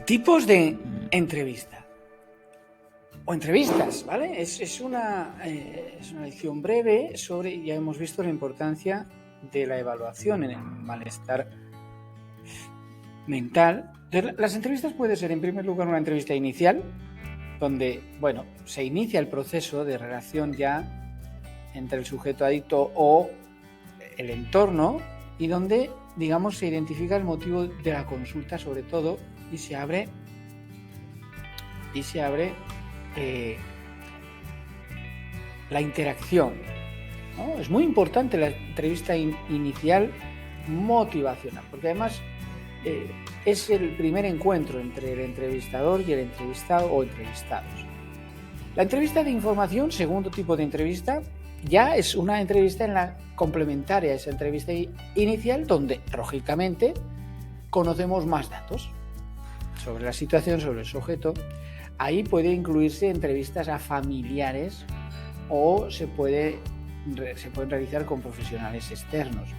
Tipos de entrevista o entrevistas, ¿vale? Es una lección breve sobre, ya hemos visto la importancia de la evaluación en el malestar mental. Las entrevistas puede ser, en primer lugar, una entrevista inicial, donde, bueno, se inicia el proceso de relación ya entre el sujeto adicto o el entorno y donde, digamos, se identifica el motivo de la consulta sobre todo y se abre la interacción, ¿no? Es muy importante la entrevista inicial motivacional, porque además es el primer encuentro entre el entrevistador y el entrevistado o entrevistados. La entrevista de información, segundo tipo de entrevista, ya es una entrevista en la complementaria a esa entrevista inicial, donde, lógicamente, conocemos más datos sobre la situación, sobre el sujeto. Ahí puede incluirse entrevistas a familiares o se pueden realizar con profesionales externos.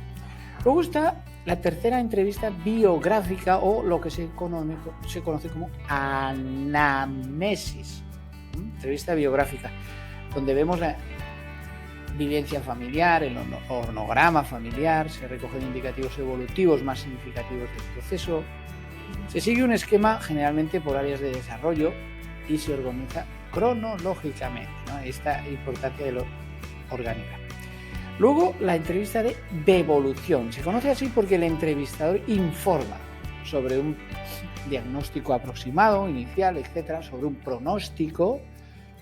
Luego está la tercera entrevista biográfica o lo que se conoce como anamnesis. Entrevista biográfica, donde vemos la vivencia familiar, el organograma familiar, se recogen indicativos evolutivos más significativos del proceso. Se sigue un esquema generalmente por áreas de desarrollo y se organiza cronológicamente, ¿no? Esta importancia de lo organigrama. Luego, la entrevista de devolución. Se conoce así porque el entrevistador informa sobre un diagnóstico aproximado, inicial, etcétera, sobre un pronóstico,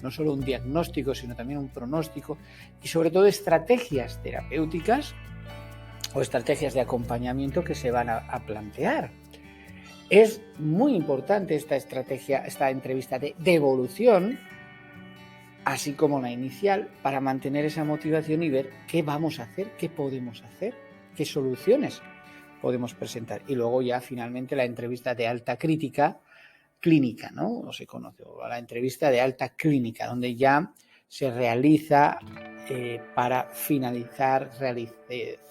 no solo un diagnóstico, sino también un pronóstico, y sobre todo estrategias terapéuticas o estrategias de acompañamiento que se van a plantear. Es muy importante esta entrevista de devolución, así como la inicial, para mantener esa motivación y ver qué vamos a hacer, qué podemos hacer, qué soluciones podemos presentar. Y luego ya finalmente la entrevista de alta clínica, ¿no? O se conoce, o la entrevista de alta clínica, donde ya se realiza para finalizar,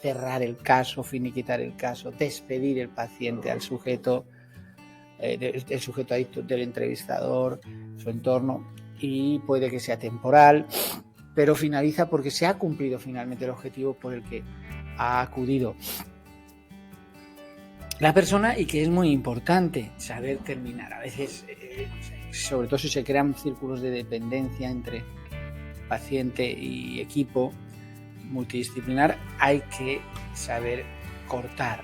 cerrar el caso, finiquitar el caso, despedir el paciente al sujeto, el sujeto adicto, del entrevistador, su entorno, y puede que sea temporal, pero finaliza porque se ha cumplido finalmente el objetivo por el que ha acudido la persona, y que es muy importante saber terminar. A veces, sobre todo si se crean círculos de dependencia entre paciente y equipo multidisciplinar, hay que saber cortar.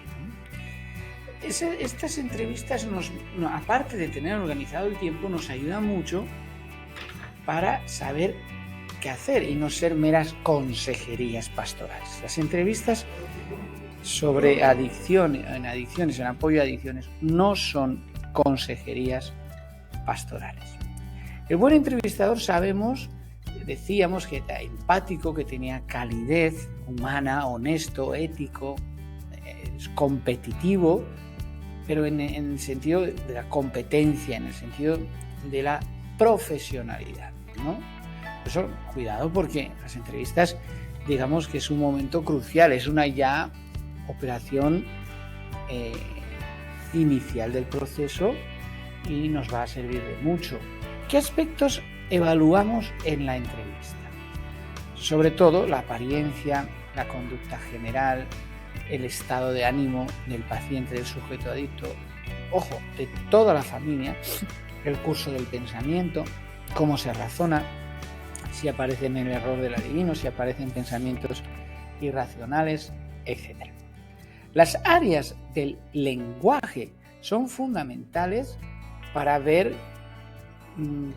Estas entrevistas, aparte de tener organizado el tiempo, nos ayudan mucho para saber qué hacer y no ser meras consejerías pastorales. Las entrevistas sobre adicciones, en apoyo a adicciones, no son consejerías pastorales. El buen entrevistador decíamos que era empático, que tenía calidez humana, honesto, ético, competitivo, pero en el sentido de la competencia, en el sentido de la profesionalidad, ¿no? Por eso, cuidado, porque las entrevistas, digamos que es un momento crucial, es una ya operación inicial del proceso y nos va a servir de mucho. ¿Qué aspectos evaluamos en la entrevista? Sobre todo la apariencia, la conducta general, el estado de ánimo del paciente, del sujeto adicto, ojo, de toda la familia, el curso del pensamiento, cómo se razona, si aparece en el error del adivino, si aparecen pensamientos irracionales, etc. Las áreas del lenguaje son fundamentales para ver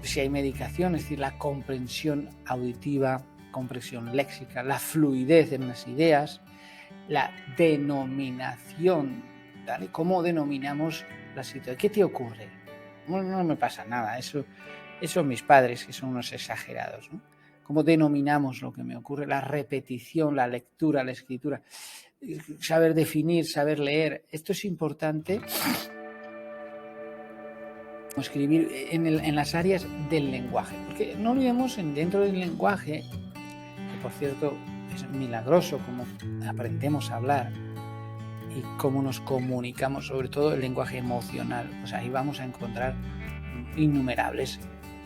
si hay medicación, es decir, la comprensión auditiva, comprensión léxica, la fluidez en las ideas, la denominación, ¿vale? ¿Cómo denominamos la situación? ¿Qué te ocurre? No me pasa nada, eso mis padres, que son unos exagerados, ¿no? ¿Cómo denominamos lo que me ocurre? La repetición, la lectura, la escritura, saber definir, saber leer. Esto es importante. Escribir en las áreas del lenguaje, porque no olvidemos, dentro del lenguaje, que por cierto es milagroso como aprendemos a hablar y cómo nos comunicamos, sobre todo el lenguaje emocional. Pues ahí vamos a encontrar innumerables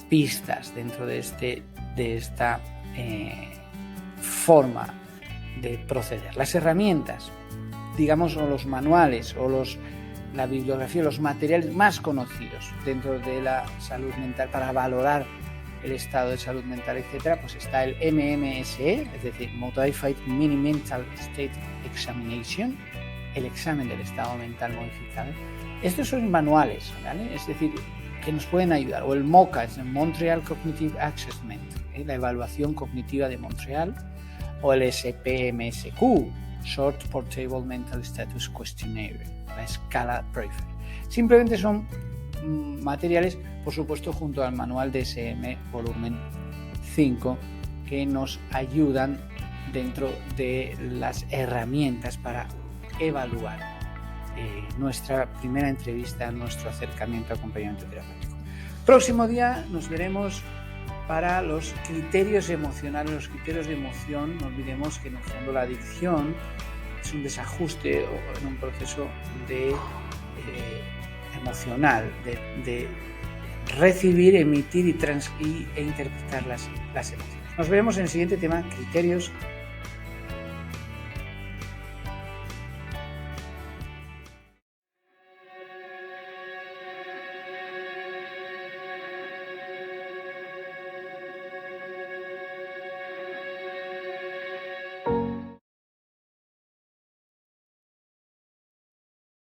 pistas dentro de esta forma de proceder. Las herramientas, digamos, o los manuales o la bibliografía, los materiales más conocidos dentro de la salud mental para valorar el estado de salud mental, etcétera, pues está el MMSE, es decir, Modified Mini Mental State Examination, el examen del estado mental modificado. Estos son manuales, ¿vale? Es decir, que nos pueden ayudar. O el MOCA, es el Montreal Cognitive Assessment, la evaluación cognitiva de Montreal, o el SPMSQ, Short Portable Mental Status Questionnaire, la escala Pfeiffer. Simplemente son materiales, por supuesto, junto al manual DSM volumen 5, que nos ayudan dentro de las herramientas para evaluar nuestra primera entrevista, nuestro acercamiento a acompañamiento terapéutico. Próximo día nos veremos para los criterios emocionales, los criterios de emoción. No olvidemos que en el fondo la adicción es un desajuste en un proceso emocional, de recibir, emitir e interpretar las emociones. Nos veremos en el siguiente tema, criterios